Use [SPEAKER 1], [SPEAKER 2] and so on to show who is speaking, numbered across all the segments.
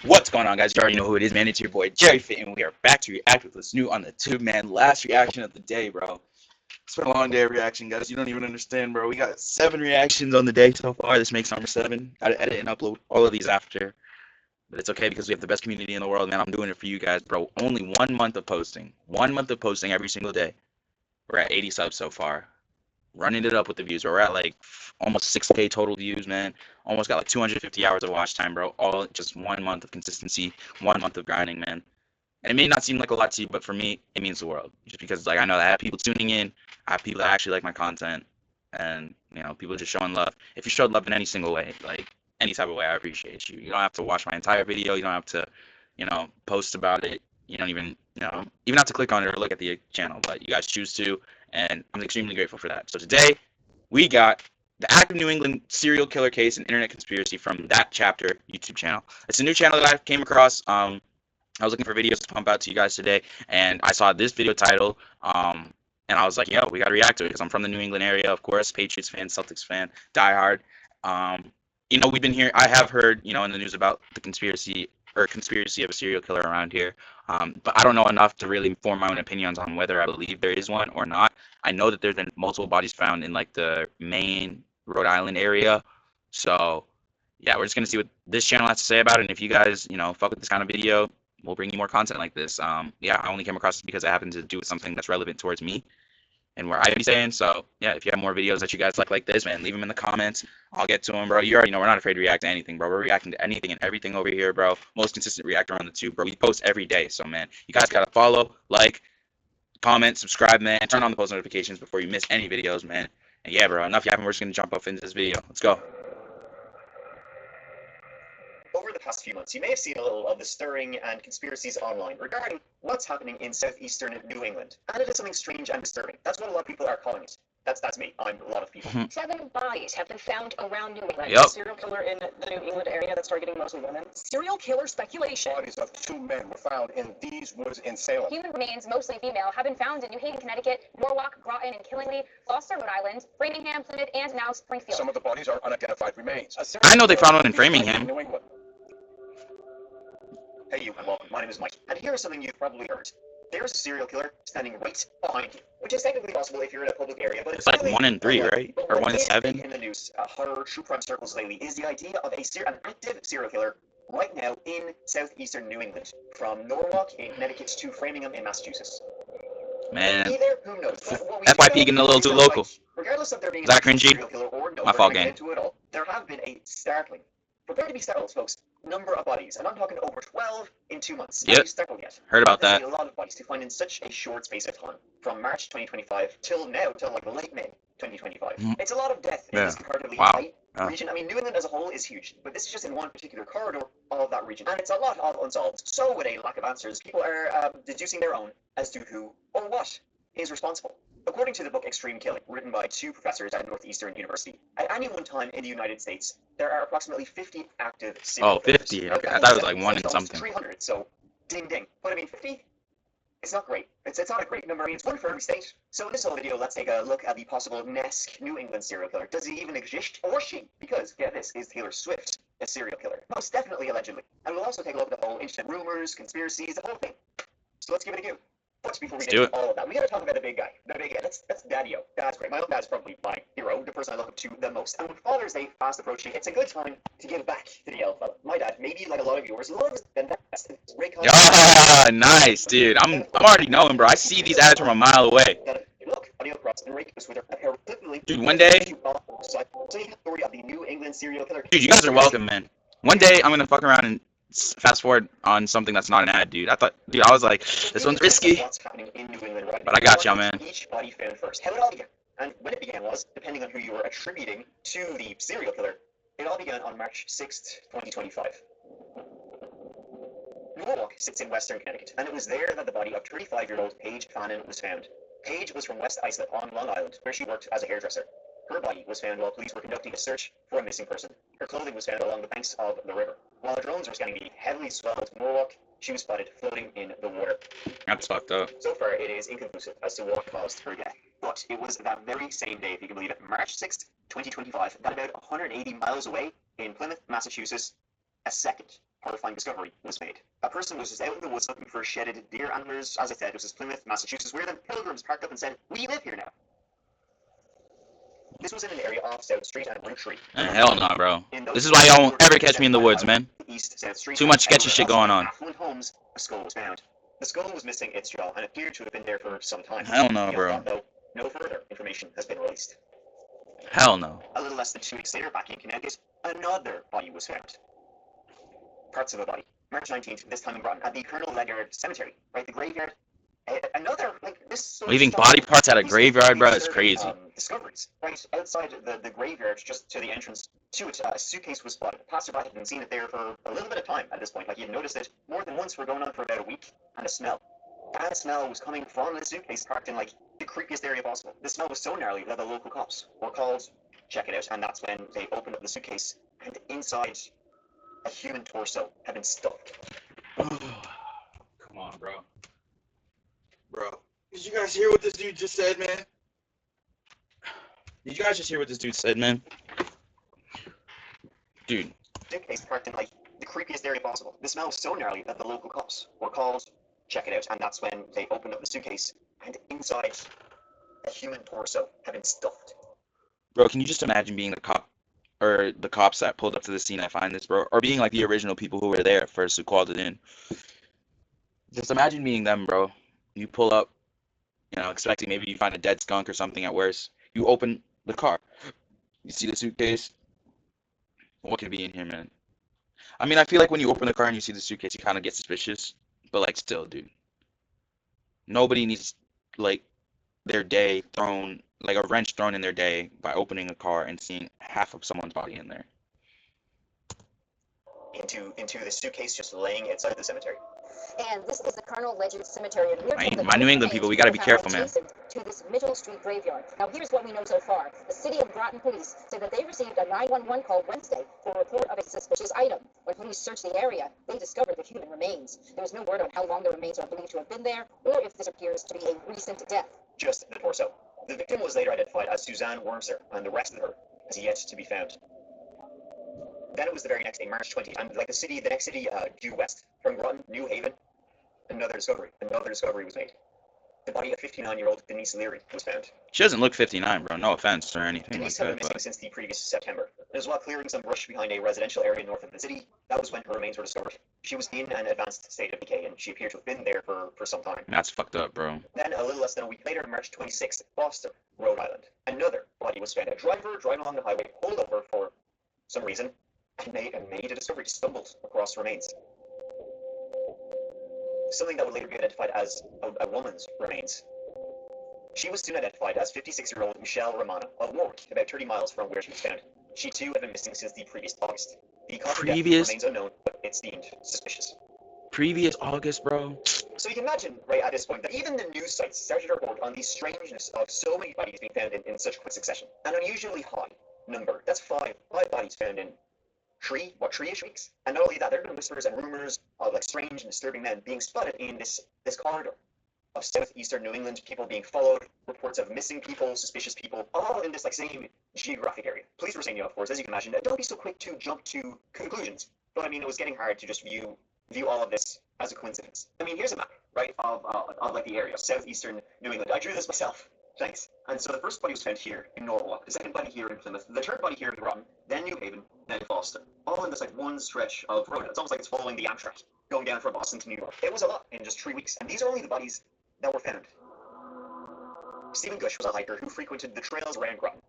[SPEAKER 1] What's going on, guys? You already know who it is, man. It's your boy Jerry Fit, and we are back to react with what's new on the tube, man. Last reaction of the day, bro. It's been a long day of reaction, guys. You don't even understand, bro. We got 7 reactions on the day so far. This makes number 7. Gotta edit and upload all of these after. But it's okay because we have the best community in the world, man. I'm doing it for you guys, bro. Only 1 month of posting. 1 month of posting every single day. We're at 80 subs so far. Running it up with the views. We're at like almost 6K total views, man. Almost got like 250 hours of watch time, bro. All just 1 month of consistency, 1 month of grinding, man. And it may not seem like a lot to you, but for me, it means the world. Just because, like, I know that I have people tuning in, I have people that actually like my content, and people just showing love. If you showed love in any single way, like any type of way, I appreciate you. You don't have to watch my entire video. You don't have to, post about it. You don't even have to click on it or look at the channel, but you guys choose to, and I'm extremely grateful for that. So today, we got the active New England serial killer case and internet conspiracy from That Chapter YouTube channel. It's a new channel that I came across. I was looking for videos to pump out to you guys today, and I saw this video title, and I was like, yo, we got to react to it because I'm from the New England area, of course, Patriots fan, Celtics fan, diehard. We've been here, I have heard, in the news about the conspiracy of a serial killer around here, but I don't know enough to really form my own opinions on whether I believe there is one or not. I know that there's been multiple bodies found in, like, the Maine, Rhode Island area, so yeah, we're just gonna see what this channel has to say about it. And if you guys, fuck with this kind of video, we'll bring you more content like this. Yeah, I only came across this because I happen to do something that's relevant towards me and where I be saying. So yeah, if you have more videos that you guys like this, man, leave them in the comments. I'll get to them, bro. You already know we're not afraid to react to anything, bro. We're reacting to anything and everything over here, bro. Most consistent reactor on the tube, bro. We post every day, so man, you guys gotta follow, like, comment, subscribe, man. Turn on the post notifications before you miss any videos, man. And yeah, bro, enough yapping. We're just gonna jump off into this video. Let's go.
[SPEAKER 2] Over the past few months, you may have seen a little of the stirring and conspiracies online regarding what's happening in southeastern New England. And it is something strange and disturbing. That's what a lot of people are calling it. That's me. I'm a lot of people.
[SPEAKER 3] 7 bodies have been found around New England.
[SPEAKER 1] Yep.
[SPEAKER 3] A serial killer in the New England area that's targeting mostly women. Serial killer speculation.
[SPEAKER 2] Bodies of 2 men were found in these woods in Salem.
[SPEAKER 3] Human remains, mostly female, have been found in New Haven, Connecticut, Norwalk, Groton, and Killingly, Gloucester, Rhode Island, Framingham, Plymouth, and now Springfield.
[SPEAKER 2] Some of the bodies are unidentified remains.
[SPEAKER 1] I know they found one in Framingham.
[SPEAKER 2] New England. Hey you, and welcome. My name is Mike, and here is something you've probably heard. There's a serial killer standing right behind you, which is technically possible if you're in a public area, but
[SPEAKER 1] It's like
[SPEAKER 2] really
[SPEAKER 1] 1 in 3, right?
[SPEAKER 2] But
[SPEAKER 1] Or
[SPEAKER 2] what
[SPEAKER 1] 1 in
[SPEAKER 2] is
[SPEAKER 1] 7?
[SPEAKER 2] in the news, horror true crime circles lately, is the idea of an active serial killer right now in southeastern New England, from Norwalk in Connecticut to Framingham in Massachusetts.
[SPEAKER 1] Man,
[SPEAKER 2] Either, who knows?
[SPEAKER 1] FYP getting a little too local.
[SPEAKER 2] Regardless of there being
[SPEAKER 1] Is that
[SPEAKER 2] a
[SPEAKER 1] cringy?
[SPEAKER 2] serial killer or no,
[SPEAKER 1] My fault, gang.
[SPEAKER 2] into it all, there have been a startling, prepare to be startled, folks, number of bodies, and I'm talking over 12 in 2 months.
[SPEAKER 1] Yep.
[SPEAKER 2] Have you startled yet?
[SPEAKER 1] Heard about
[SPEAKER 2] There's
[SPEAKER 1] that.
[SPEAKER 2] a lot of bodies to find in such a short space of time, from March 2025 till now, till like late May 2025. It's a lot of death in
[SPEAKER 1] Yeah.
[SPEAKER 2] this comparatively
[SPEAKER 1] Wow.
[SPEAKER 2] tight region. I mean, New England as a whole is huge, but this is just in one particular corridor of that region, and it's a lot of unsolved. So, with a lack of answers, people are deducing their own as to who or what is responsible. According to the book Extreme Killing, written by 2 professors at Northeastern University, at any one time in the United States, there are approximately 50 active serial
[SPEAKER 1] Oh,
[SPEAKER 2] killers.
[SPEAKER 1] 50. Okay, I thought it was like 1 in something.
[SPEAKER 2] 300, so ding ding. But I mean, 50? It's not great. It's not a great number. I mean, it's one for every state. So in this whole video, let's take a look at the possible Nesk New England serial killer. Does he even exist? Or she? Because, yeah, this is Taylor Swift, a serial killer. Most definitely, allegedly. And we'll also take a look at the whole internet rumors, conspiracies, the whole thing. So let's give it a go. But before we get into all of that, we gotta talk about the big guy. The big guy. That's Daddy-O. Dad's great. My own dad's probably my hero, the person I look up to the most. And with Father's Day fast approaching, it's a good time to give back to the elf fella. My dad, maybe like a lot of viewers, loves the best. It's great content.
[SPEAKER 1] Ah, nice, dude. I'm already knowing, bro. I see these ads from a mile away.
[SPEAKER 2] Look, audio props and rake with her
[SPEAKER 1] Dude, one day,
[SPEAKER 2] story of the New England serial killer.
[SPEAKER 1] dude, you guys are welcome, man. One day, I'm gonna fuck around and fast forward on something that's not an ad, dude. I was like, this one's risky.
[SPEAKER 2] What's happening in New England right now?
[SPEAKER 1] But I got y'all, man.
[SPEAKER 2] Each body found first. How it all began. And when it began was, depending on who you were attributing to the serial killer, it all began on March 6th, 2025. Norwalk sits in western Connecticut, and it was there that the body of 35-year-old Paige Fannin was found. Paige was from West Islip on Long Island, where she worked as a hairdresser. Her body was found while police were conducting a search for a missing person. Her clothing was found along the banks of the river. While the drones were scanning the heavily swelled Norwalk, she was spotted floating in the water.
[SPEAKER 1] That's fucked up.
[SPEAKER 2] So far, it is inconclusive as to what caused her death. But it was that very same day, if you can believe it, March 6th, 2025, that about 180 miles away in Plymouth, Massachusetts, a second horrifying discovery was made. A person was just out in the woods looking for shedded deer antlers. As I said, it was Plymouth, Massachusetts, where the pilgrims parked up and said, "We live here now." This was in an area off South Street and Route 3.
[SPEAKER 1] Hell no, bro. This is why y'all won't ever catch me in the woods, man.
[SPEAKER 2] East South Street.
[SPEAKER 1] Too much sketchy shit going on.
[SPEAKER 2] Affluent homes, a skull was found. The skull was missing its jaw and appeared to have been there for some time.
[SPEAKER 1] Hell no, bro.
[SPEAKER 2] Beyond that, though, no further information has been released.
[SPEAKER 1] Hell no.
[SPEAKER 2] A little less than 2 weeks later, back in Connecticut, another body was found. Parts of a body. March 19th, this time in Groton, at the Colonel Ledyard Cemetery, right? The graveyard. Another, like, this sort
[SPEAKER 1] Leaving
[SPEAKER 2] of
[SPEAKER 1] body parts at a
[SPEAKER 2] these
[SPEAKER 1] graveyard, bro, is
[SPEAKER 2] disturbing,
[SPEAKER 1] crazy.
[SPEAKER 2] Discoveries. Right outside the graveyard, just to the entrance to it, a suitcase was spotted. A passerby had been seen it there for a little bit of time at this point. Like, he had noticed it more than once for going on for about a week. And a smell. Bad smell was coming from the suitcase parked in, like, the creepiest area possible. The smell was so gnarly that the local cops were called to check it out. And that's when they opened up the suitcase. And inside, a human torso had been stuffed.
[SPEAKER 1] Come on, bro. Bro. Did you guys hear what this dude just said, man? Did you guys just hear what this dude said, man? Dude.
[SPEAKER 2] Suitcase parked in, like, the creepiest area possible. The smell was so gnarly that the local cops were called to check it out. And that's when they opened up the suitcase. And inside, a human torso had been stuffed.
[SPEAKER 1] Bro, can you just imagine being the cop, or the cops that pulled up to the scene that find this, bro? Or being like the original people who were there at first who called it in. Just imagine being them, bro. You pull up, you know, expecting maybe you find a dead skunk or something at worst. You open the car. You see the suitcase. What could be in here, man? I mean, I feel like when you open the car and you see the suitcase, you kind of get suspicious. But, like, still, dude. Nobody needs, like, their day thrown, like a wrench thrown in their day by opening a car and seeing half of someone's body in there.
[SPEAKER 2] Into the suitcase just laying outside the cemetery.
[SPEAKER 3] And this is the Colonel Ledyard Cemetery. And we're told that
[SPEAKER 1] My New England people, we got to be careful, man.
[SPEAKER 3] To this Middle Street graveyard. Now, here's what we know so far. The City of Groton Police said that they received a 911 call Wednesday for a report of a suspicious item. When police searched the area, they discovered the human remains. There was no word on how long the remains are believed to have been there, or if this appears to be a recent death.
[SPEAKER 2] Just the torso. The victim was later identified as Suzanne Wormser, and the rest of her is yet to be found. Then it was the very next day, March 20th, and like the next city due west from Groton, New Haven, another discovery was made. The body of 59-year-old Denise Leary was found.
[SPEAKER 1] She doesn't look 59, bro. No offense or anything
[SPEAKER 2] Denise
[SPEAKER 1] like
[SPEAKER 2] had been
[SPEAKER 1] that.
[SPEAKER 2] missing since the previous September. As well clearing some brush behind a residential area north of the city, that was when her remains were discovered. She was in an advanced state of decay, and she appeared to have been there for some time.
[SPEAKER 1] That's fucked up, bro.
[SPEAKER 2] Then, a little less than a week later, March 26th, Gloucester, Rhode Island, another body was found. A driver driving along the highway pulled over for some reason and made a discovery, stumbled across remains. Something that would later be identified as a woman's remains. She was soon identified as 56-year-old Michelle Romano of Warwick, about 30 miles from where she was found. She too had been missing since the previous August. The cause of death remains unknown, but it's deemed suspicious.
[SPEAKER 1] Previous August, bro?
[SPEAKER 2] So you can imagine, right at this point, that even the news sites started to report on the strangeness of so many bodies being found in such quick succession. An unusually high number. That's five bodies found in three-ish weeks? And not only that, there have been whispers and rumors of like strange and disturbing men being spotted in this corridor of southeastern New England, people being followed, reports of missing people, suspicious people, all in this like same geographic area. Police were saying, you know, of course, as you can imagine, don't be so quick to jump to conclusions. But I mean, it was getting hard to just view all of this as a coincidence. I mean, here's a map, right, of like the area of southeastern New England. I drew this myself. Thanks. And so the first body was found here in Norwalk, the second body here in Plymouth, the third body here in Groton, then New Haven, then Foster. All in this like one stretch of road. It's almost like it's following the Amtrak, going down from Boston to New York. It was a lot in just 3 weeks. And these are only the bodies that were found. Stephen Gush was a hiker who frequented the trails around Groton.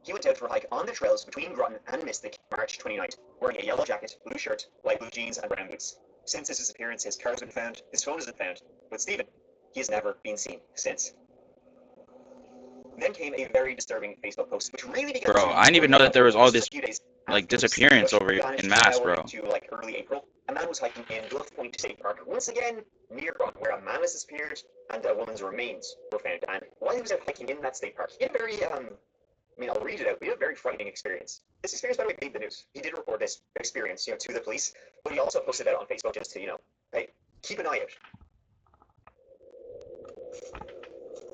[SPEAKER 2] He went out for a hike on the trails between Groton and Mystic, March 29th, wearing a yellow jacket, blue shirt, light blue jeans, and brown boots. Since his disappearance, his car has been found, his phone has been found, but Stephen, he has never been seen since. Then came a very disturbing Facebook post, which really began
[SPEAKER 1] Bro, I didn't even know that there was all this like disappearance over in mass, bro.
[SPEAKER 2] To like early April, a man was hiking in Bluff Point State Park, once again near Groton, where a man has disappeared and a woman's remains were found. And while he was out hiking in that state park, he had a very I mean, I'll read it out. We had a very frightening experience. This experience, by the way, made the news. He did report this experience, to the police, but he also posted that on Facebook just to, hey, keep an eye out.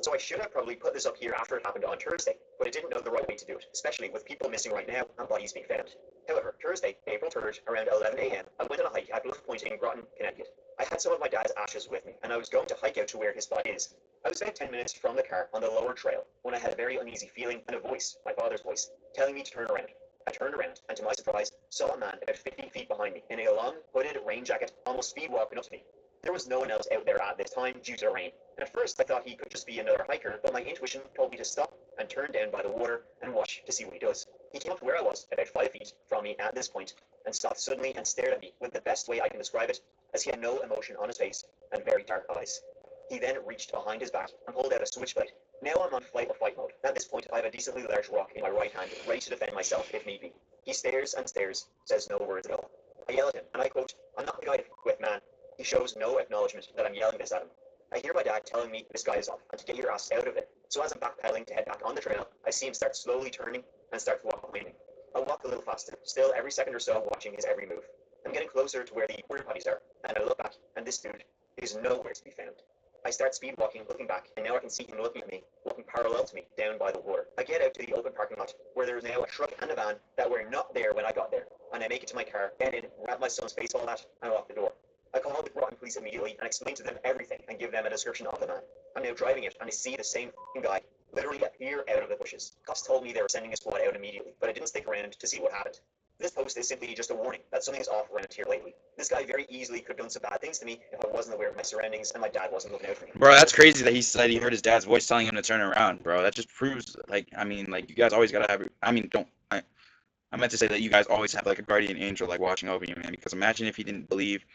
[SPEAKER 2] So So I should have probably put this up here after it happened on Thursday, but I didn't know the right way to do it, especially with people missing right now and bodies being found. However, Thursday, April 3rd, around 11 a.m., I went on a hike at Bluff Point in Groton, Connecticut. I had some of my dad's ashes with me, and I was going to hike out to where his body is. I was about 10 minutes from the car on the lower trail when I had a very uneasy feeling and a voice, my father's voice, telling me to turn around. I turned around, and to my surprise, saw a man about 50 feet behind me in a long, hooded rain jacket, almost speed walking up to me. There was no one else out there at this time due to the rain, and at first I thought he could just be another hiker, but my intuition told me to stop and turn down by the water and watch to see what he does. He came up to where I was, about 5 feet from me at this point, and stopped suddenly and stared at me with the best way I can describe it, as he had no emotion on his face and very dark eyes. He then reached behind his back and pulled out a switchblade. Now I'm on flight or fight mode. At this point, I have a decently large rock in my right hand, ready to defend myself if need be. He stares and stares, says no words at all. I yell at him, and I quote, "I'm not the guy to f with, man." He shows no acknowledgement that I'm yelling this at him. I hear my dad telling me this guy is off, and to get your ass out of it. So as I'm backpedaling to head back on the trail, I see him start slowly turning and start to walk behind me. I walk a little faster, still every second or so watching his every move. I'm getting closer to where the porta potties are, and I look back, and this dude is nowhere to be found. I start speed walking, looking back, and now I can see him looking at me, walking parallel to me, down by the water. I get out to the open parking lot, where there is now a truck and a van that were not there when I got there, and I make it to my car, get in, wrap my son's face all that, and lock the door. I call the Groton police immediately and explain to them everything and give them a description of the man. I'm now driving it, and I see the same guy literally appear out of the bushes. Cops told me they were sending a squad out immediately, but I didn't stick around to see what happened. This post is simply just a warning that something is off around here lately. This guy very easily could have done some bad things to me if I wasn't aware of my surroundings and my dad wasn't looking out for me.
[SPEAKER 1] Bro, that's crazy that he said he heard his dad's voice telling him to turn around, bro. That just proves, like, I mean, like, you guys always gotta have, I mean, I meant to say that you guys always have, like, a guardian angel, like, watching over you, man. Because imagine if he didn't believe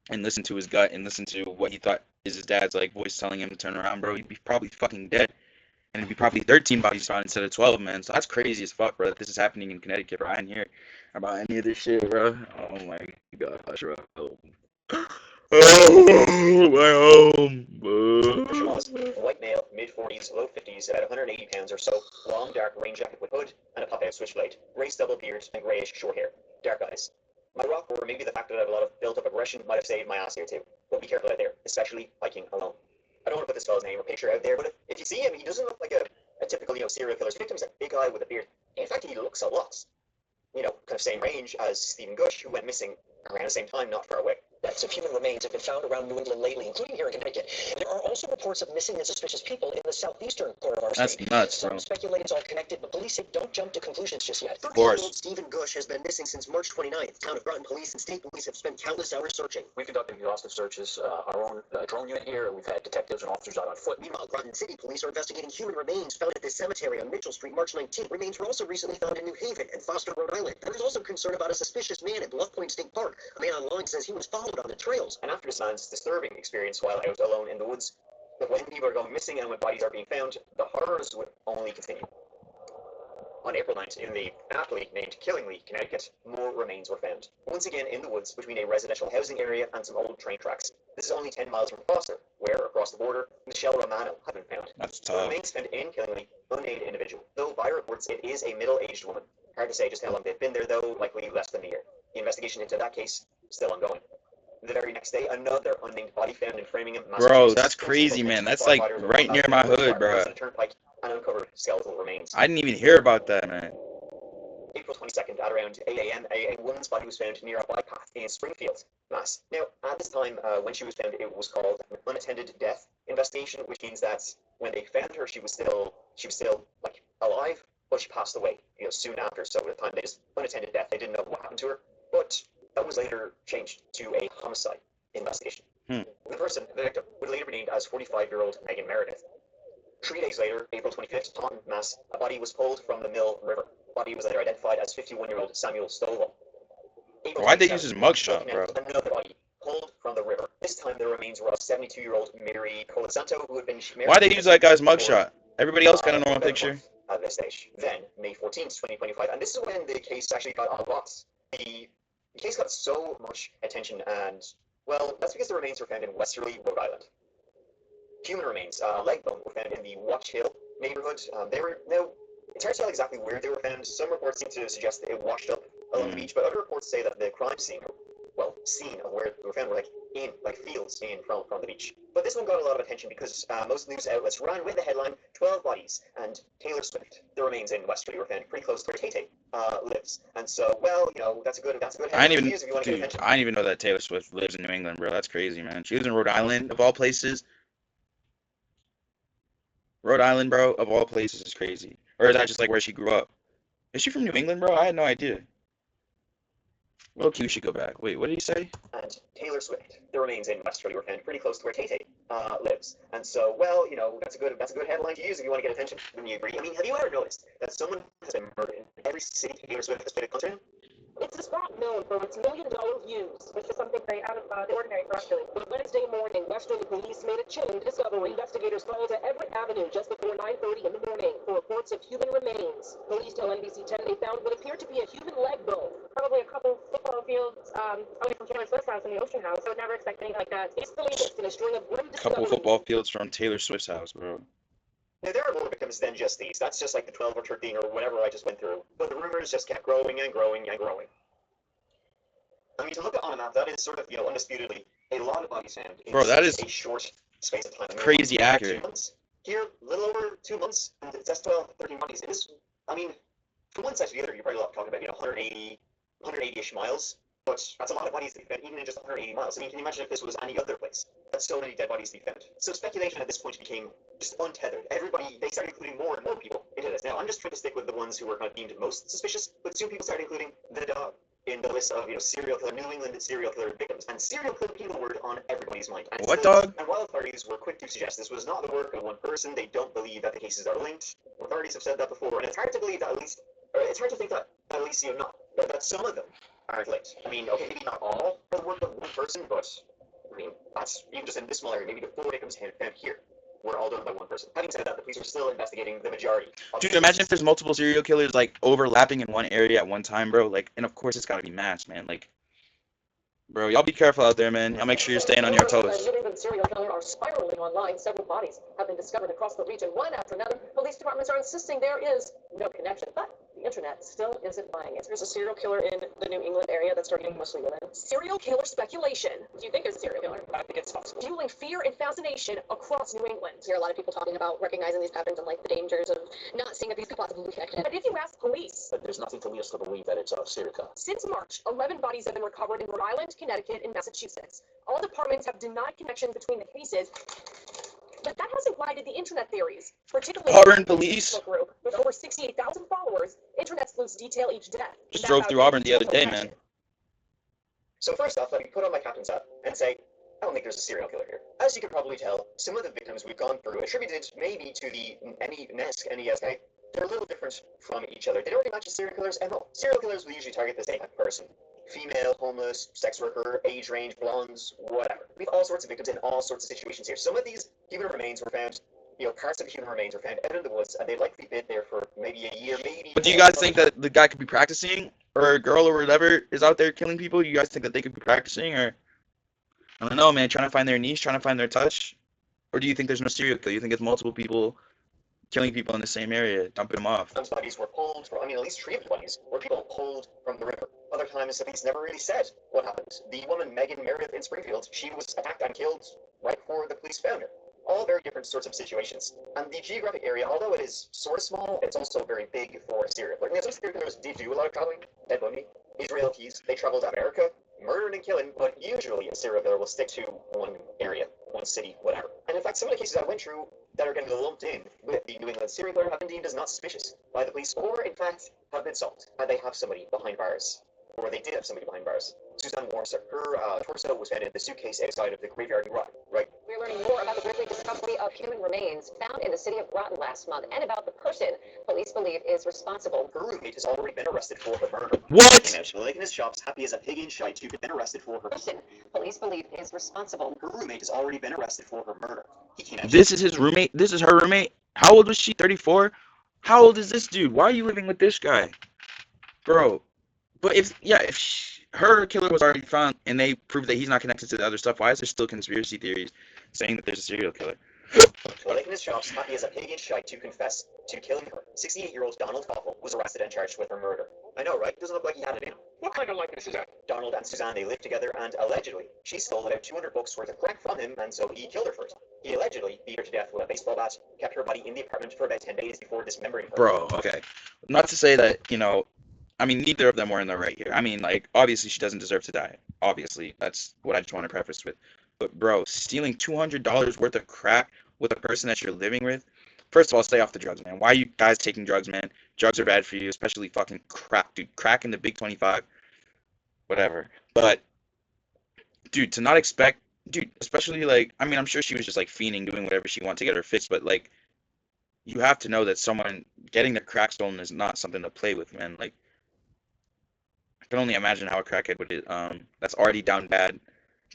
[SPEAKER 1] and listen to his gut and listen to what he thought is his dad's, like, voice telling him to turn around, bro. He'd be probably fucking dead. And it'd be probably 13 bodies found instead of 12, man. So that's crazy as fuck, bro, that this is happening in Connecticut, bro. I didn't hear about any of this shit, bro. Oh my gosh, bro. Oh, my home.
[SPEAKER 2] Description was white male, mid-40s, low 50s, about 180 pounds or so, long dark rain jacket with hood and a pop-out switchblade, grey stubble beard and greyish short hair, dark eyes. My rock, or maybe the fact that I have a lot of built-up aggression, might have saved my ass here too. But be careful out there, especially hiking alone. I don't want to put this fellow's name or picture out there, but if you see him, he doesn't look like a typical, serial killer's victim. He's a big guy with a beard. In fact, he looks a lot, kind of same range as Stephen Gush, who went missing around the same time, not far away. Deaths of human remains have been found around New England lately, including here in Connecticut. There are also reports of missing and suspicious people in the southeastern part of our state.
[SPEAKER 1] That's nuts, bro.
[SPEAKER 2] Some speculate it's all connected, but police say don't jump to conclusions just yet.
[SPEAKER 1] Of course.
[SPEAKER 2] 38-year-old Stephen Gush has been missing since March 29th. Town of Groton police and state police have spent countless hours searching.
[SPEAKER 4] We've conducted exhaustive searches, our own drone unit here. We've had detectives and officers out on foot.
[SPEAKER 2] Meanwhile, Groton City police are investigating human remains found at this cemetery on Mitchell Street March 19th. Remains were also recently found in New Haven and Foster, Rhode Island. And there's also concern about a suspicious man at Bluff Point State Park. A man online says he was followed on the trails. And after this man's disturbing experience while out alone in the woods, when people are going missing and when bodies are being found, the horrors would only continue. On April 9th, in the aptly named Killingly, Connecticut, more remains were found. Once again in the woods between a residential housing area and some old train tracks. This is only 10 miles from Foster, where, across the border, Michelle Romano had been found.
[SPEAKER 1] That's
[SPEAKER 2] The
[SPEAKER 1] tough.
[SPEAKER 2] remains found in Killingly, unnamed individual, though by reports it is a middle-aged woman. Hard to say just how long they've been there, though, likely less than a year. The investigation into that case still ongoing. The very next day, another unnamed body found in Framingham, Massachusetts.
[SPEAKER 1] Bro, that's crazy, man. That's, like, right near my hood, bro.
[SPEAKER 2] Turnpike and uncovered skeletal remains.
[SPEAKER 1] I didn't even hear about that, man.
[SPEAKER 2] April 22nd, at around 8 a.m., a woman's body was found near a bike path in Springfield, Mass. Now, at this time, when she was found, it was called an unattended death investigation, which means that when they found her, she was still like alive, but she passed away, soon after. So at the time, they just unattended death. They didn't know what happened to her, but that was later changed to a homicide investigation. The victim, would later be named as 45-year-old Megan Meredith. 3 days later, April 25th, Taunton, Mass., a body was pulled from the Mill River. The body was later identified as 51-year-old Samuel Stovall.
[SPEAKER 1] Why'd they use his mugshot, bro?
[SPEAKER 2] Another body pulled from the river. This time, the remains were of 72-year-old Mary Colasanto, who had been married.
[SPEAKER 1] Why'd they use that guy's mugshot? Everybody else got a normal picture.
[SPEAKER 2] At this stage. Then, May 14th, 2025, and this is when the case actually got a lot. The case got so much attention, and, well, that's because the remains were found in Westerly, Rhode Island. Human remains, leg bone, were found in the Watch Hill neighborhood. It's hard to tell exactly where they were found. Some reports seem to suggest that it washed up along the beach, but other reports say that the crime scene, scene of where they were found were like in, like fields in from the beach. But this one got a lot of attention because most news outlets ran with the headline 12 bodies and Taylor Swift. The remains in Westerly were found pretty close to where Tay lives. And so, well, that's a good
[SPEAKER 1] I
[SPEAKER 2] headline
[SPEAKER 1] didn't
[SPEAKER 2] to
[SPEAKER 1] even,
[SPEAKER 2] use if you want to get
[SPEAKER 1] dude,
[SPEAKER 2] attention.
[SPEAKER 1] I didn't even know that Taylor Swift lives in New England, bro. That's crazy, man. She lives in Rhode Island, of all places. Rhode Island, bro, of all places, is crazy. Or is that just like where she grew up? Is she from New England, bro? I had no idea. Low key, we should go back. Wait, what did he say?
[SPEAKER 2] And Taylor Swift. The remains in Westerly were found pretty close to where Tay lives. And so, well, that's a good headline to use if you want to get attention. Wouldn't you agree? I mean, have you ever noticed that someone has been murdered in every city Taylor Swift has played a concert in?
[SPEAKER 3] It's a spot known for its million-dollar views, which is something very out of the ordinary for Australia. But Wednesday morning, Westerly police made a chilling discovery. Investigators followed to Everett Avenue just before 9:30 in the morning for reports of human remains. Police tell NBC 10 they found what appeared to be a human leg bone. Probably a couple football fields away from Taylor Swift's house in the Ocean House. I would never expect anything like that. It's the latest in a string of grim
[SPEAKER 1] Couple
[SPEAKER 3] discoveries.
[SPEAKER 1] football fields from Taylor Swift's house, bro.
[SPEAKER 2] Now, there are more victims than just these. That's just like the 12 or 13 or whatever I just went through. But the rumors just kept growing and growing and growing. I mean, to look at on a map, that is sort of, undisputedly a lot of bodies found in
[SPEAKER 1] Bro, that is
[SPEAKER 2] a short space of time.
[SPEAKER 1] crazy accurate.
[SPEAKER 2] 2 months. Here, a little over 2 months, and that's 12, 13 bodies. It is, I mean, from one side to the other, you're probably talking about, 180-ish miles. But that's a lot of bodies to be found, even in just 180 miles. I mean, can you imagine if this was any other place? That's so many dead bodies to be found. So speculation at this point became just untethered. Everybody, they started including more and more people into this. Now, I'm just trying to stick with the ones who were kind of deemed most suspicious, but soon people started including the dog in the list of, serial killer, New England serial killer victims. And serial killer became the word on everybody's mind. And
[SPEAKER 1] What dog?
[SPEAKER 2] And while authorities were quick to suggest this was not the work of one person, they don't believe that the cases are linked. Authorities have said that before, and it's hard to believe that it's hard to think that at least, that some of them aren't linked. I mean, okay, maybe not all are the work of one person, but, I mean, that's, even just in this small area, maybe the 4 victims found here were all done by one person. Having said that, the police are still investigating the majority.
[SPEAKER 1] Dude, imagine if there's multiple serial killers, like, overlapping in one area at one time, bro. Like, and of course it's gotta be matched, man. Like, bro, y'all be careful out there, man. Y'all make sure you're staying on your toes.
[SPEAKER 3] New England serial killer are spiraling online. Several bodies have been discovered across the region, one after another. Police departments are insisting there is no connection, but the internet still isn't buying it. There's a serial killer in the New England area that's targeting mostly women. Serial killer speculation. Do you think there's a serial killer? I think it's possible. Fueling fear and fascination across New England. You hear a lot of people talking about recognizing these patterns and like the dangers of not seeing if these could possibly be connected. But if you ask police,
[SPEAKER 4] But there's nothing to lead us to believe that it's a serial killer.
[SPEAKER 3] since March, 11 bodies have been recovered in Rhode Island, Connecticut, and Massachusetts. All departments have denied connection between the cases, but that hasn't quieted the internet theories, particularly
[SPEAKER 1] Auburn
[SPEAKER 3] the
[SPEAKER 1] police
[SPEAKER 3] Facebook group. With over 68,000 followers, internet sleuths detail each death.
[SPEAKER 1] just
[SPEAKER 3] That's
[SPEAKER 1] drove
[SPEAKER 3] how
[SPEAKER 1] through
[SPEAKER 3] you
[SPEAKER 1] Auburn the other
[SPEAKER 3] tell
[SPEAKER 1] day,
[SPEAKER 3] connection.
[SPEAKER 1] man.
[SPEAKER 2] So first off, let me put on my captain's hat and say, I don't think there's a serial killer here. As you can probably tell, some of the victims we've gone through attributed maybe to the NESK, they're a little different from each other. They don't really match the serial killers at all. Serial killers will usually target the same type of person. Female, homeless, sex worker, age range, blondes, whatever. We have all sorts of victims in all sorts of situations here. Some of these human remains were found, parts of the human remains were found out in the woods, and they likely been there for maybe a year, maybe.
[SPEAKER 1] But do you guys think that the guy could be practicing, or a girl or whatever is out there killing people? You guys think that they could be practicing, or I don't know, man, trying to find their niche, trying to find their touch? Or do you think there's no serial killer? You think it's multiple people killing people in the same area, dumping them off?
[SPEAKER 2] Sometimes bodies were pulled from, at least 3 of the bodies were people pulled from the river. Other times, the police never really said what happened. The woman, Megan Meredith in Springfield, she was attacked and killed right before the police found her. All very different sorts of situations. And the geographic area, although it is sort of small, it's also very big for a serial killer. Some serial killers did do a lot of traveling. Ted Bundy, Israel Keys, they traveled to America, murdering and killing, but usually a serial killer will stick to one area, one city, whatever. And in fact, some of the cases I went through that are getting lumped in with the New England serial killer have been deemed as not suspicious by the police, or in fact have been solved, and they have somebody behind bars, or they did have somebody behind bars. Suzanne Warser, her torso was found in the suitcase outside of the graveyard in Groton, right?
[SPEAKER 3] We're learning more about the grisly discovery of human remains found in the city of Groton last month, and about the person police believe is responsible.
[SPEAKER 2] Her roommate has already been arrested for her murder.
[SPEAKER 1] What?
[SPEAKER 2] Came out like in his shops, happy as a pig in shite, who had been arrested for her.
[SPEAKER 3] Person police believe is responsible.
[SPEAKER 2] Her roommate has already been arrested for her murder. He came out.
[SPEAKER 1] This is his roommate? This is her roommate? How old was she? 34? How old is this dude? Why are you living with this guy? Bro. But if her killer was already found and they proved that he's not connected to the other stuff, why is there still conspiracy theories saying that there's a serial killer?
[SPEAKER 2] Like in his shops, happy as a pig in shite to confess to killing her. 68-year-old Donald Koppel was arrested and charged with her murder. I know, right? Doesn't look like he had it in him.
[SPEAKER 5] What kind of likeness is that?
[SPEAKER 2] Donald and Suzanne, they lived together, and allegedly, she stole about 200 books worth of crack from him, and so he killed her for it. He allegedly beat her to death with a baseball bat, kept her body in the apartment for about 10 days before dismembering her.
[SPEAKER 1] Bro, okay. Not to say that, I mean, neither of them were in the right here. I mean, like, obviously she doesn't deserve to die. Obviously, that's what I just want to preface with. But bro, stealing $200 worth of crack with a person that you're living with, first of all, stay off the drugs, man. Why are you guys taking drugs, man? Drugs are bad for you, especially fucking crack, dude. Crack in the Big 25, whatever. But, dude, to not expect, dude, especially like, I mean, I'm sure she was just like fiending, doing whatever she wanted to get her fix, but like, you have to know that someone getting their crack stolen is not something to play with, man. Like, I can only imagine how a crackhead would, that's already down bad,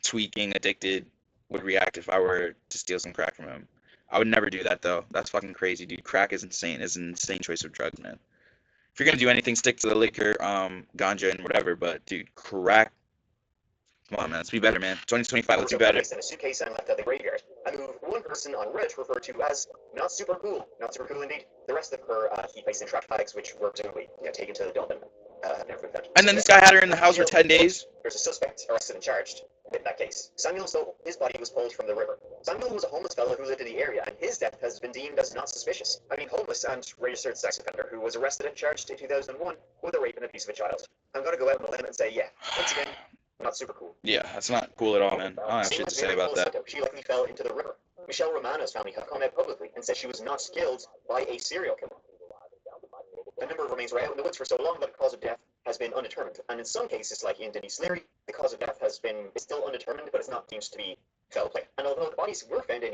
[SPEAKER 1] tweaking, addicted, would react if I were to steal some crack from him. I would never do that though. That's fucking crazy, dude. Crack is insane. It's an insane choice of drugs, man. If you're gonna do anything, stick to the liquor, ganja and whatever. But dude, crack. Come on, man. Let's be better, man. 2025. Let's be better.
[SPEAKER 2] In a suitcase and left at the graveyard. I move one person on Reddit referred to as not super cool indeed. The rest of her he placed in trash bags, which were presumably taken to the dump and have never been found.
[SPEAKER 1] And then this guy had her in the house for 10 days.
[SPEAKER 2] There's a suspect arrested and charged in that case. Samuel Sobel, his body was pulled from the river. Samuel was a homeless fellow who lived in the area, and his death has been deemed as not suspicious. I mean, homeless and registered sex offender who was arrested and charged in 2001 with a rape and abuse of a child. I'm gonna go out on a limb and say, yeah, once again, not super cool.
[SPEAKER 1] Yeah, that's not cool at all, man. I don't have shit to say about that.
[SPEAKER 2] She likely fell into the river. Michelle Romano's family have come out publicly and said she was not killed by a serial killer. A number of remains were out in the woods for so long that the cause of death has been undetermined. And in some cases, like in Denise Leary, the cause of death is still undetermined, but it's not deemed to be foul play. And although the bodies were found in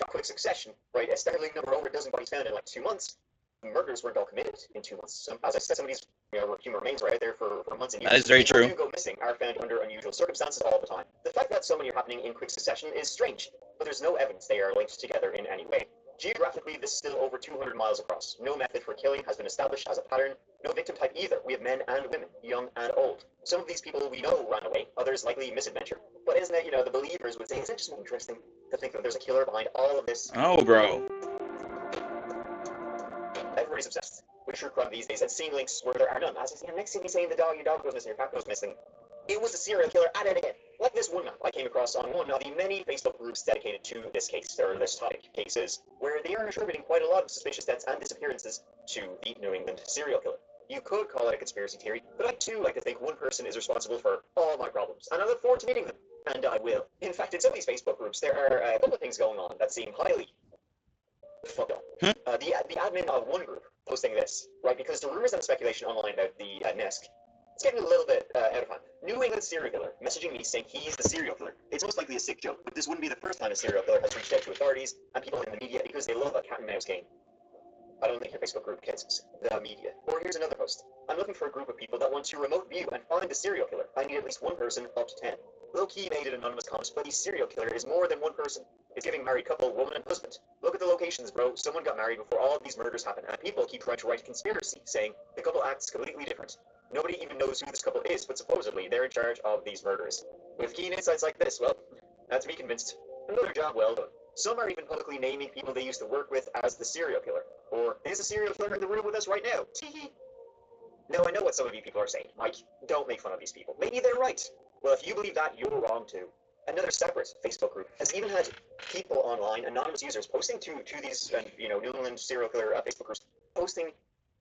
[SPEAKER 2] quick succession, right, a startling number over a dozen bodies found in like 2 months, murders weren't all committed in 2 months. As I said, some of these human remains were out there for months and years.
[SPEAKER 1] That is very true.
[SPEAKER 2] People who go missing are found under unusual circumstances all the time. The fact that so many are happening in quick succession is strange, but there's no evidence they are linked together in any way. Geographically, this is still over 200 miles across. No method for killing has been established as a pattern. No victim type either. We have men and women, young and old. Some of these people we know ran away, others likely misadventure. But isn't it, the believers would say, isn't it just interesting to think that there's a killer behind all of this?
[SPEAKER 1] Oh, bro.
[SPEAKER 2] Everybody's obsessed with true crime these days and seeing links where there are none. As I say, next thing you saying your dog goes missing, your cat goes missing. It was a serial killer at it again. Like this one man I came across on one of the many Facebook groups dedicated to this case, or this topic cases, where they are attributing quite a lot of suspicious deaths and disappearances to the New England serial killer. You could call it a conspiracy theory, but I too like to think one person is responsible for all my problems, and I look forward to meeting them. And I will. In fact, in some of these Facebook groups, there are a couple of things going on that seem highly fucked up. The admin of one group posting this, right, because the rumors and speculation online about the NESC, it's getting a little bit out of hand. New England serial killer messaging me saying he's the serial killer. It's most likely a sick joke, but this wouldn't be the first time a serial killer has reached out to authorities and people in the media because they love a cat and mouse game. I don't think your Facebook group gets the media. Or here's another post. I'm looking for a group of people that want to remote view and find the serial killer. I need at least one person up to 10. Low-key made an anonymous comment, but the serial killer is more than one person. It's giving married couple, woman and husband. Look at the locations, bro. Someone got married before all of these murders happened, and people keep trying to write conspiracy, saying the couple acts completely different. Nobody even knows who this couple is, but supposedly they're in charge of these murders. With keen insights like this, well, not to be convinced. Another job well done. Some are even publicly naming people they used to work with as the serial killer. Or, is a serial killer in the room with us right now? Teehee. Now I know what some of you people are saying. Mike, don't make fun of these people. Maybe they're right. Well, if you believe that, you're wrong too. Another separate Facebook group has even had people online, anonymous users, posting to these, New England serial killer Facebook groups,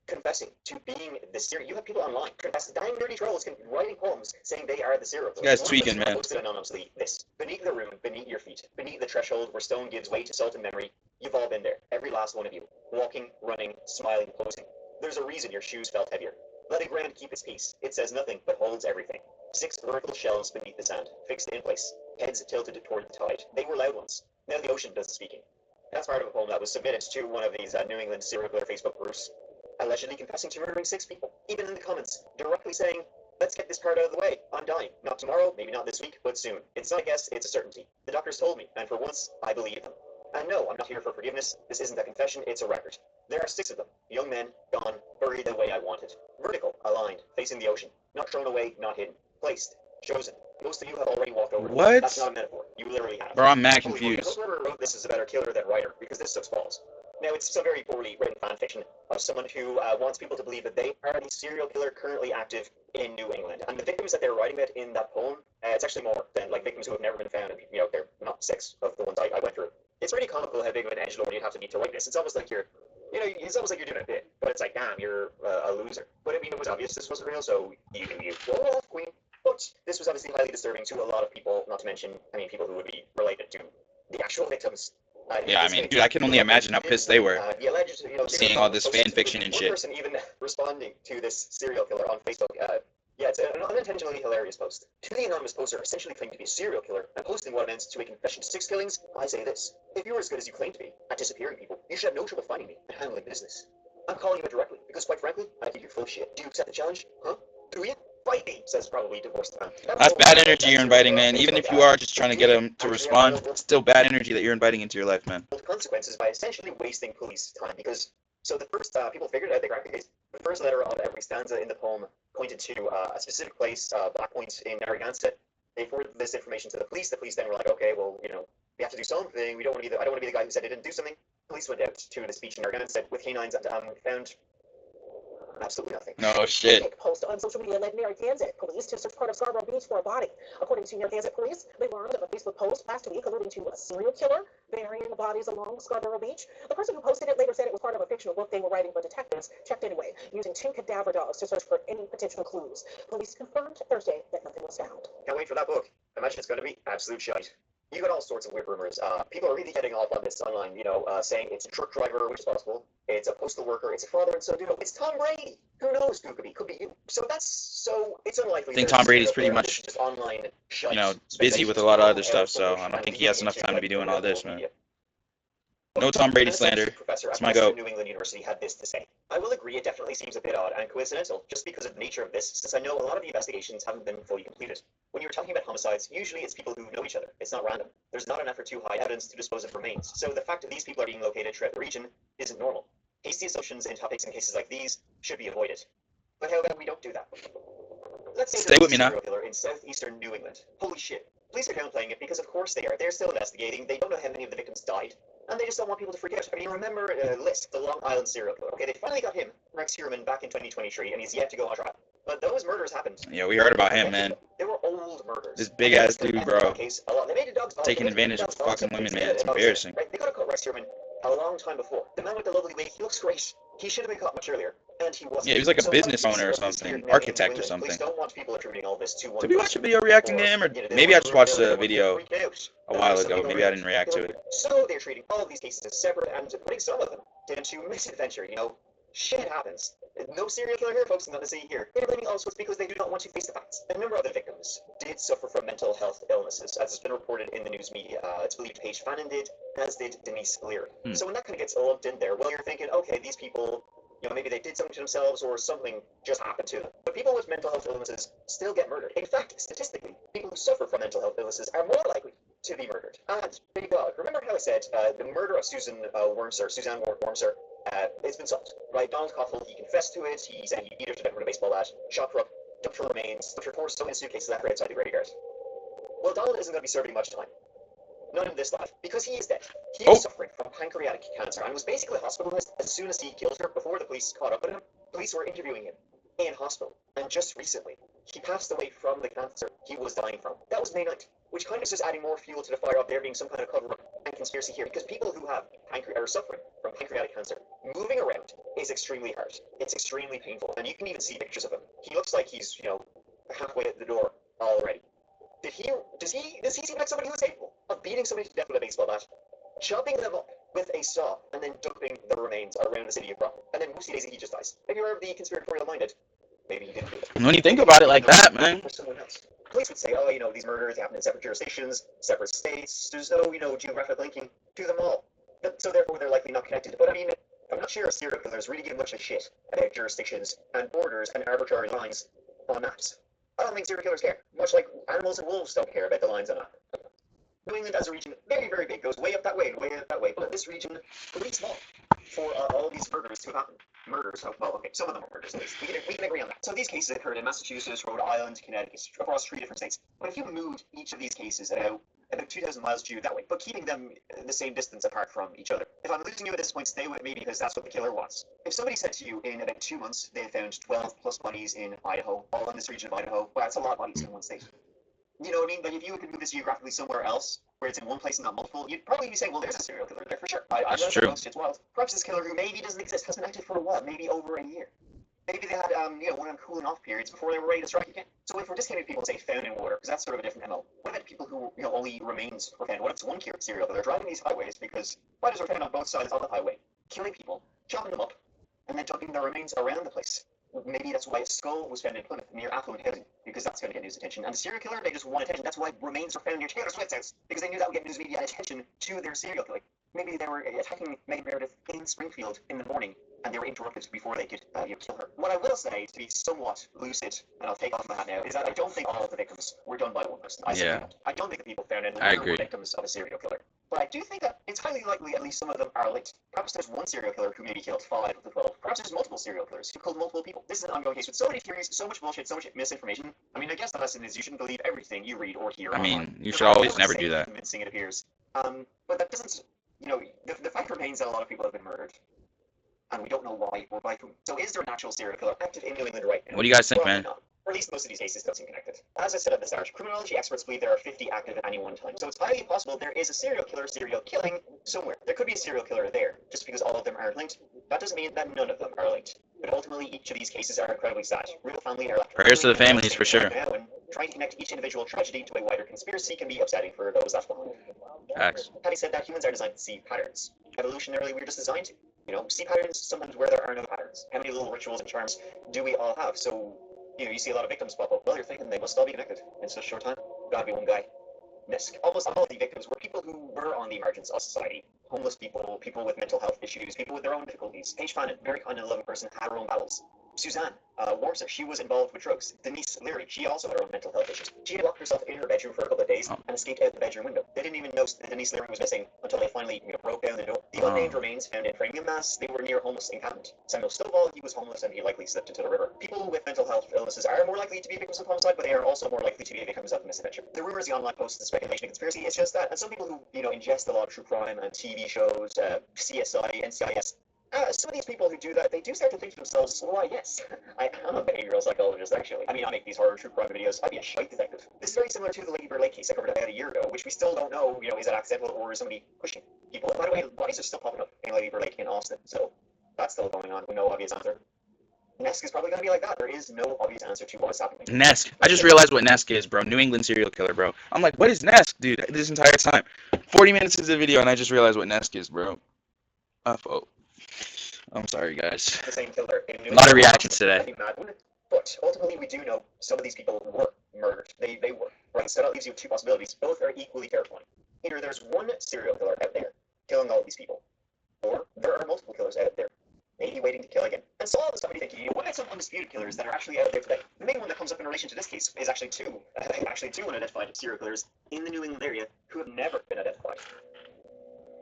[SPEAKER 2] confessing to being the serial. You have people online confessing, dying dirty trolls, writing poems saying they are the serial killer.
[SPEAKER 1] This guy's tweaking, man.
[SPEAKER 2] Posted anonymously this: beneath the room, beneath your feet, beneath the threshold where stone gives way to salt and memory. You've all been there, every last one of you, walking, running, smiling, posing. There's a reason your shoes felt heavier. Let a grand keep its peace. It says nothing but holds everything. 6 vertical shelves beneath the sand, fixed in place, heads tilted toward the tide. They were loud ones. Now the ocean does the speaking. That's part of a poem that was submitted to one of these New England serial killer Facebook groups, allegedly confessing to murdering 6 people. Even in the comments, directly saying, let's get this part out of the way. I'm dying. Not tomorrow, maybe not this week, but soon. It's not a guess, it's a certainty. The doctors told me, and for once, I believe them. And no, I'm not here for forgiveness. This isn't a confession, it's a record. There are 6 of them. Young men, gone, buried the way I wanted. Vertical, aligned, facing the ocean. Not thrown away, not hidden. Placed, chosen. Most of you have already walked over.
[SPEAKER 1] What?
[SPEAKER 2] That's not a metaphor. You literally have.
[SPEAKER 1] Bro, I'm mad confused.
[SPEAKER 2] Whoever wrote this is a better killer than writer, because this sucks balls. Now, it's some very poorly written fan fiction of someone who wants people to believe that they are the serial killer currently active in New England. And the victims that they're writing about in that poem, it's actually more than like victims who have never been found. And, you know, they're not 6 of the ones I went through. It's really comical how big of an edgelord you'd have to be to write this. It's almost like you're, you know, it's almost like you're doing a bit, but it's like, damn, you're a loser. But I mean, it was obvious this wasn't real, so you go off, queen. But this was obviously highly disturbing to a lot of people, not to mention, I mean, people who would be related to the actual victims.
[SPEAKER 1] Yeah, I mean, dude, I can only imagine how pissed they were
[SPEAKER 2] The alleged, you know,
[SPEAKER 1] seeing all this fan fiction and
[SPEAKER 2] one
[SPEAKER 1] shit.
[SPEAKER 2] person even responding to this serial killer on Facebook. Yeah, it's an unintentionally hilarious post. To the anonymous poster essentially claiming to be a serial killer and posting what amounts to a confession to 6 killings, I say this. If you were as good as you claim to be at disappearing people, you should have no trouble finding me and handling business. I'm calling you out directly because, quite frankly, I think you're full of shit. Do you accept the challenge? Huh? Do you? Fight me, says probably divorced man.
[SPEAKER 1] That's bad energy you're inviting, man. Even if you are just trying to get them to respond, it's still bad energy that you're inviting into your life, man.
[SPEAKER 2] Consequences by essentially wasting police time because, so the first, people figured out the cracked case. The first letter of every stanza in the poem pointed to a specific place, Black Point in Narragansett. They forwarded this information to the police. The police then were like, okay, well, you know, we have to do something. We don't want to be I don't want to be the guy who said they didn't do something. Police went out to the beach in Narragansett with canines and found absolutely nothing.
[SPEAKER 1] No shit.
[SPEAKER 3] Post on social media led Narragansett police to search part of Scarborough Beach for a body. According to Narragansett police, they learned of a Facebook post last week alluding to a serial killer burying bodies along Scarborough Beach. The person who posted it later said it was part of a fictional book they were writing, but detectives checked anyway, using 2 cadaver dogs to search for any potential clues. Police confirmed Thursday that nothing was found.
[SPEAKER 2] Can't wait for that book. Imagine it's going to be absolute shite. You got all sorts of weird rumors. People are really getting off on this online, you know, saying it's a truck driver, which is possible. It's a postal worker. It's a father and son duo. It's Tom Brady. Who knows who it could be? Could be you. So it's unlikely.
[SPEAKER 1] I think Tom Brady's pretty much,
[SPEAKER 2] just online shite,
[SPEAKER 1] you know, busy with a lot of other stuff, so I don't think he has enough time to be doing all this, man. No Tom Brady slander. It's my goat.
[SPEAKER 2] New England University had this to say. I will agree it definitely seems a bit odd and coincidental just because of the nature of this, since I know a lot of the investigations haven't been fully completed. When you're talking about homicides, usually it's people who know each other. It's not random. There's not an effort to hide evidence to dispose of remains. So the fact that these people are being located throughout the region isn't normal. Hasty assumptions in topics in cases like these should be avoided. But how about we don't do that? Let's say
[SPEAKER 1] Stay with me now.
[SPEAKER 2] Serial killer in southeastern New England. Holy shit. Police are downplaying it because of course they are. They're still investigating. They don't know how many of the victims died. And they just don't want people to freak out. I mean, remember List, the Long Island serial killer. Okay, they finally got him, Rex Heuermann, back in 2023, and he's yet to go on trial. But those murders happened.
[SPEAKER 1] Yeah, we heard about him, man.
[SPEAKER 2] They were old murders.
[SPEAKER 1] This big ass dude, bro.
[SPEAKER 2] They made dogs
[SPEAKER 1] taking advantage of fucking women, man. It's embarrassing.
[SPEAKER 2] Right? They could have caught Rex Heuermann a long time before. The man with the lovely wig, he looks great. He should have been caught much earlier, and he wasn't.
[SPEAKER 1] Yeah, he was like a business owner or something, architect or something.
[SPEAKER 2] Don't want people attributing all this to one.
[SPEAKER 1] Did we watch a video reacting to him, or maybe I just watched a video a while ago. Maybe I didn't react to it.
[SPEAKER 2] So they're treating all of these cases as separate and putting some of them into misadventure. You know, shit happens. No serial killer here, folks. Nothing to see here. They're blaming all sorts because they do not want to face the facts. A number of the victims did suffer from mental health illnesses, as has been reported in the news media. It's believed Paige Fannin did, as did Denise Leary. So when that kind of gets lumped in there, well, you're thinking, okay, these people, you know, maybe they did something to themselves or something just happened to them. But people with mental health illnesses still get murdered. In fact, statistically, people who suffer from mental health illnesses are more likely to be murdered. And, big God, remember how I said the murder of Suzanne Wormser, it's been solved, right? Donald Koffel, he confessed to it. He said he beat her to death with a baseball bat, shot her up, dumped her remains, dumped her forced so in suitcases left her outside the graveyard. Well, Donald isn't going to be serving much time. None in this life, because he is dead. He was suffering from pancreatic cancer and was basically hospitalized as soon as he killed her before the police caught up with him. Police were interviewing him in hospital, and just recently, he passed away from the cancer he was dying from. That was May 9th, which kind of is just adding more fuel to the fire of there being some kind of cover-up and conspiracy here, because people who have are suffering from pancreatic cancer, moving around is extremely hard. It's extremely painful, and you can even see pictures of him. He looks like he's, you know, halfway at the door already. Does he seem like somebody who is capable of beating somebody to death with a baseball bat, chopping them up with a saw, and then dumping the remains around the city of Brock, and then whoopsie daisy, he just dies? Maybe you're the conspiratorial minded. Maybe he didn't do it.
[SPEAKER 1] When you think about it like that, man.
[SPEAKER 2] For someone else. Police would say, oh, you know, these murders happen in separate jurisdictions, separate states. There's no, you know, geographic linking to them all. So therefore, they're likely not connected. But I mean, I'm not sure if serial killers really give much of a shit about jurisdictions and borders and arbitrary lines on maps. I don't think serial killers care, much like animals and wolves don't care about the lines on a map. New England as a region, very, very big, goes way up that way and way up that way, but this region, pretty small for all these murders to have happened. Murders, well, okay, some of them are murders, at least. We can agree on that. So these cases occurred in Massachusetts, Rhode Island, Connecticut, across 3 different states. But if you moved each of these cases out about 2,000 miles due that way, but keeping them the same distance apart from each other. If I'm losing you at this point, stay with me because that's what the killer wants. If somebody said to you in about 2 months they found 12 plus bodies in Idaho, all in this region of Idaho, well, that's a lot of bodies in one state. You know what I mean? Like, if you could move this geographically somewhere else, where it's in one place and not multiple, you'd probably be saying, well, there's a serial killer there for sure. I
[SPEAKER 1] That's
[SPEAKER 2] know
[SPEAKER 1] true.
[SPEAKER 2] it's wild. Perhaps this killer who maybe doesn't exist has been active for what? Maybe over a year. Maybe they had, one of them cooling off periods before they were ready to strike again. So if we're discounting people, say, found in water, because that's sort of a different MO, what about people who, only remains were found? What if it's one serial killer driving these highways because bodies were found on both sides of the highway, killing people, chopping them up, and then dumping their remains around the place? Maybe that's why a skull was found in Plymouth near affluent housing, because that's going to get news attention. And the serial killer, they just want attention. That's why remains were found near Taylor Swift's house, because they knew that would get news media attention to their serial killing. Maybe they were attacking Megan Meredith in Springfield in the morning, and they were interrupted before they could kill her. What I will say, to be somewhat lucid, and I'll take off my hat now, is that I don't think all of the victims were done by one person.
[SPEAKER 1] Yeah.
[SPEAKER 2] I don't think the people found in the
[SPEAKER 1] I
[SPEAKER 2] were
[SPEAKER 1] agree.
[SPEAKER 2] victims of a serial killer. But I do think that it's highly likely at least some of them are linked. Perhaps there's one serial killer who maybe killed 5 of the 12. Perhaps there's multiple serial killers who killed multiple people. This is an ongoing case with so many theories, so much bullshit, so much misinformation. I mean, I guess the lesson is you shouldn't believe everything you read or hear
[SPEAKER 1] I mean,
[SPEAKER 2] online.
[SPEAKER 1] you should always never
[SPEAKER 2] Say
[SPEAKER 1] do that.
[SPEAKER 2] Convincing it appears. But that doesn't, the fact remains that a lot of people have been murdered. And we don't know why or by whom. So is there an actual serial killer active in New England right now?
[SPEAKER 1] What do you guys think,
[SPEAKER 2] Probably
[SPEAKER 1] man?
[SPEAKER 2] not. Or at least most of these cases don't seem connected. As I said at the start, criminology experts believe there are 50 active at any one time. So it's highly possible there is a serial killing somewhere. There could be a serial killer there, just because all of them aren't linked. That doesn't mean that none of them are linked. But ultimately, each of these cases are incredibly sad. Real family are left.
[SPEAKER 1] Prayers to the families, for sure.
[SPEAKER 2] Now, and trying to connect each individual tragedy to a wider conspiracy can be upsetting for those left behind.
[SPEAKER 1] Facts.
[SPEAKER 2] Having said that, humans are designed to see patterns. Evolutionarily, we're just designed to. See patterns sometimes where there are no patterns. How many little rituals and charms do we all have? So, you see a lot of victims pop up. Well, you're thinking they must all be connected in such a short time. Gotta be one guy. Nisk. Almost all of the victims were people who were on the margins of society. Homeless people, people with mental health issues, people with their own difficulties. Paige Fannin, very kind and loving person, had her own battles. Suzanne Warmser, she was involved with drugs. Denise Leary, she also had her own mental health issues. She had locked herself in her bedroom for a couple of days and escaped out the bedroom window. They didn't even know that Denise Leary was missing until they finally broke down the door. The unnamed remains found in Framingham, Mass. They were near homeless encampment. Samuel Stovall, he was homeless and he likely slipped into the river. People with mental health illnesses are more likely to be victims of homicide, but they are also more likely to be victims of misadventure. The rumors, the online posts, the speculation, and conspiracy, it's just that. And some people who ingest a lot of true crime and TV shows, CSI, NCIS. Some of these people who do that, they do start to think to themselves, why, yes, I am a behavioral psychologist, actually. I mean, I make these horror true crime videos. I'd be a shite detective. This is very similar to the Lady Bird Lake case I covered about a year ago, which we still don't know, is it accidental or is somebody pushing people? By the way, bodies are still popping up in Lady Bird Lake in Austin, so that's still going on with no obvious answer. Nesk is probably going to be like that. There is no obvious answer to what is happening.
[SPEAKER 1] Nesk. I just realized what Nesk is, bro. New England serial killer, bro. I'm like, what is Nesk, dude? This entire time. 40 minutes into the video, and I just realized what Nesk is, bro. Oh. I'm sorry, guys.
[SPEAKER 2] The same killer.
[SPEAKER 1] A lot of reactions today.
[SPEAKER 2] But ultimately, we do know some of these people were murdered. They were. Right? So that leaves you with 2 possibilities. Both are equally terrifying. Either there's one serial killer out there killing all of these people, or there are multiple killers out there, maybe waiting to kill again. And so all of us might be thinking, what about some undisputed killers that are actually out there today? The main one that comes up in relation to this case is actually two unidentified serial killers in the New England area who have never been identified.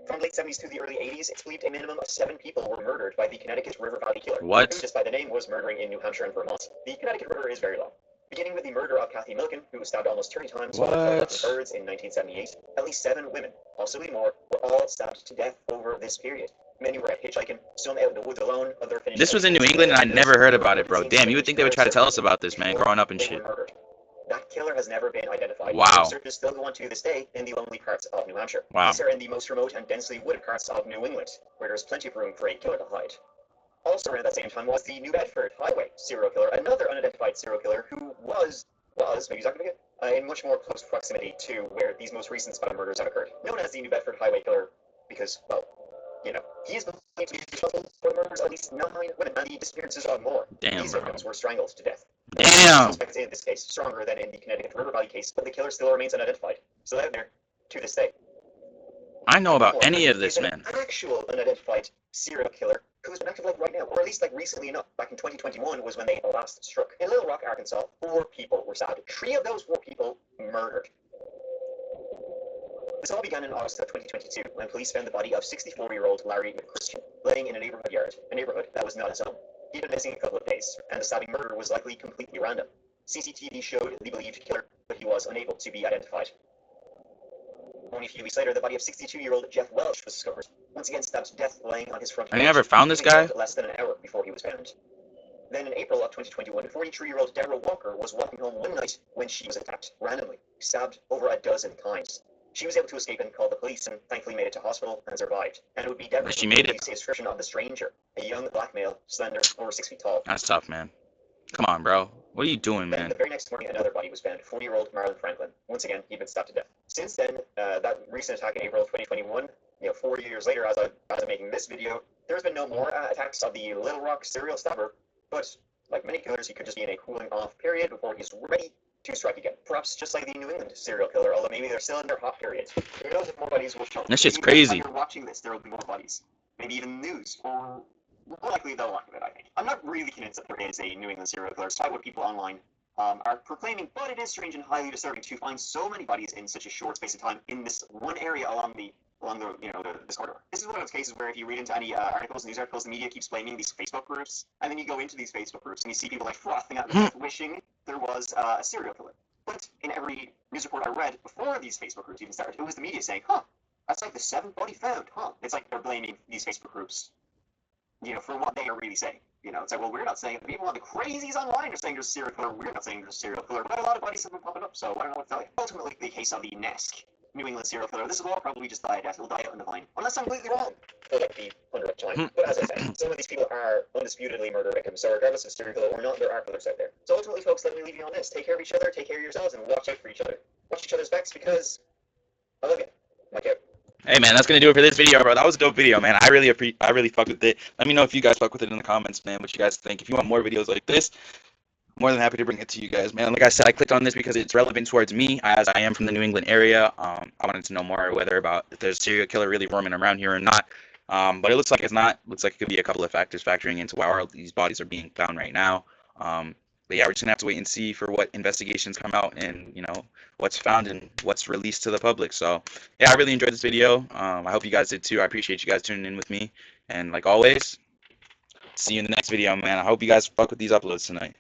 [SPEAKER 2] From the late 70s to the early 80s, it's believed a minimum of 7 people were murdered by the Connecticut River Valley Killer.
[SPEAKER 1] What?
[SPEAKER 2] Who, just by the name, was murdering in New Hampshire and Vermont. The Connecticut River is very long. Beginning with the murder of Kathy Milliken, who was stabbed almost 30 times while killing birds in 1978, at least 7 women, possibly more, were all stabbed to death over this period. Many were out hitchhiking, some out in the woods alone, other finished.
[SPEAKER 1] This was in New England, and I never heard about it, bro. Damn, you would think they would try to tell us about this, man, growing up and shit.
[SPEAKER 2] That killer has never been identified.
[SPEAKER 1] Wow.
[SPEAKER 2] Searches still go on to this day in the lonely parts of New Hampshire.
[SPEAKER 1] Wow.
[SPEAKER 2] These are in the most remote and densely wooded parts of New England, where there's plenty of room for a killer to hide. Also around that same time was the New Bedford Highway serial killer, another unidentified serial killer who was maybe he's not going to get, in much more close proximity to where these most recent spotted murders have occurred. Known as the New Bedford Highway Killer because, well, he is believed to be responsible for the murders of at least 9 women and the disappearances of more.
[SPEAKER 1] Damn,
[SPEAKER 2] These
[SPEAKER 1] bro.
[SPEAKER 2] victims were strangled to death.
[SPEAKER 1] Damn!
[SPEAKER 2] Suspects in this case stronger than in the Connecticut River Valley case, but the killer still remains unidentified. Still out there to this day.
[SPEAKER 1] I know about any of this, man.
[SPEAKER 2] An actual unidentified serial killer who's been active like right now, or at least like recently enough. Back in 2021 was when they last struck. In Little Rock, Arkansas, 4 people were stabbed. 3 of those 4 people murdered. This all began in August of 2022 when police found the body of 64-year-old Larry McChristian laying in a neighborhood yard, a neighborhood that was not his own. He'd been missing a couple of days, and the stabbing murder was likely completely random. CCTV showed the believed killer, but he was unable to be identified. Only a few weeks later, the body of 62-year-old Jeff Welch was discovered, once again stabbed to death laying on his front
[SPEAKER 1] Have you
[SPEAKER 2] porch.
[SPEAKER 1] ever found this
[SPEAKER 2] He was
[SPEAKER 1] guy?
[SPEAKER 2] killed less than an hour before he was found. Then in April of 2021, 43-year-old Deborah Walker was walking home one night when she was attacked randomly, stabbed over a dozen times. She was able to escape and call the police and thankfully made it to hospital and survived. And it would be Deborah
[SPEAKER 1] She
[SPEAKER 2] who
[SPEAKER 1] made it.
[SPEAKER 2] released a description of the stranger, a young black male, slender, over 6 feet tall.
[SPEAKER 1] That's tough, man. Come on, bro. What are you doing,
[SPEAKER 2] Then
[SPEAKER 1] man?
[SPEAKER 2] the very next morning, another body was found, 40-year-old Marlon Franklin. Once again, he'd been stabbed to death. Since then, that recent attack in April of 2021, 4 years later, as I'm making this video, there's been no more attacks of the Little Rock serial stabber. But like many killers, he could just be in a cooling off period before he's ready to strike again. Perhaps just like the New England serial killer, although maybe they're still in their hot period. Who knows if more bodies will show.
[SPEAKER 1] That shit's
[SPEAKER 2] Maybe
[SPEAKER 1] crazy.
[SPEAKER 2] When you're watching this, there will be more bodies. Maybe even news, or more likely they'll lack of it, I think. I'm not really convinced that there is a New England serial killer, despite what people online are proclaiming, but it is strange and highly disturbing to find so many bodies in such a short space of time in this one area along the this corridor. This is one of those cases where if you read into any articles, news articles, the media keeps blaming these Facebook groups, and then you go into these Facebook groups and you see people like frothing at the death, wishing there was a serial killer. But in every news report I read before these Facebook groups even started, it was the media saying, that's like the 7th body found, It's like they're blaming these Facebook groups, for what they are really saying. It's like, well, we're not saying it. The people on the crazies online are saying there's a serial killer. We're not saying there's a serial killer, but a lot of bodies have been popping up, so I don't know what to tell you. Ultimately, the case of the Nesk New England serial killer, this will all probably just die a death. It'll die out in the vine, unless I'm completely wrong. It'll like be under time. But as I said, some of these people are undisputedly murder victims, so regardless of serial killer or not, there are killers out there. So ultimately, folks, let me leave you on this. Take care of each other, take care of yourselves, and watch out for each other. Watch each other's backs, because I love you. Mike out.
[SPEAKER 1] Hey, man, that's gonna do it for this video, bro. That was a dope video, man. I really fucked with it. Let me know if you guys fuck with it in the comments, man. What you guys think? If you want more videos like this, more than happy to bring it to you guys, man. Like I said, I clicked on this because it's relevant towards me, as I am from the New England area. I wanted to know more if there's a serial killer really roaming around here or not. But it looks like it's not. Looks like it could be a couple of factors factoring into why all these bodies are being found right now. But yeah, we're just gonna have to wait and see for what investigations come out and what's found and what's released to the public. So yeah, I really enjoyed this video. I hope you guys did too. I appreciate you guys tuning in with me. And like always, see you in the next video, man. I hope you guys fuck with these uploads tonight.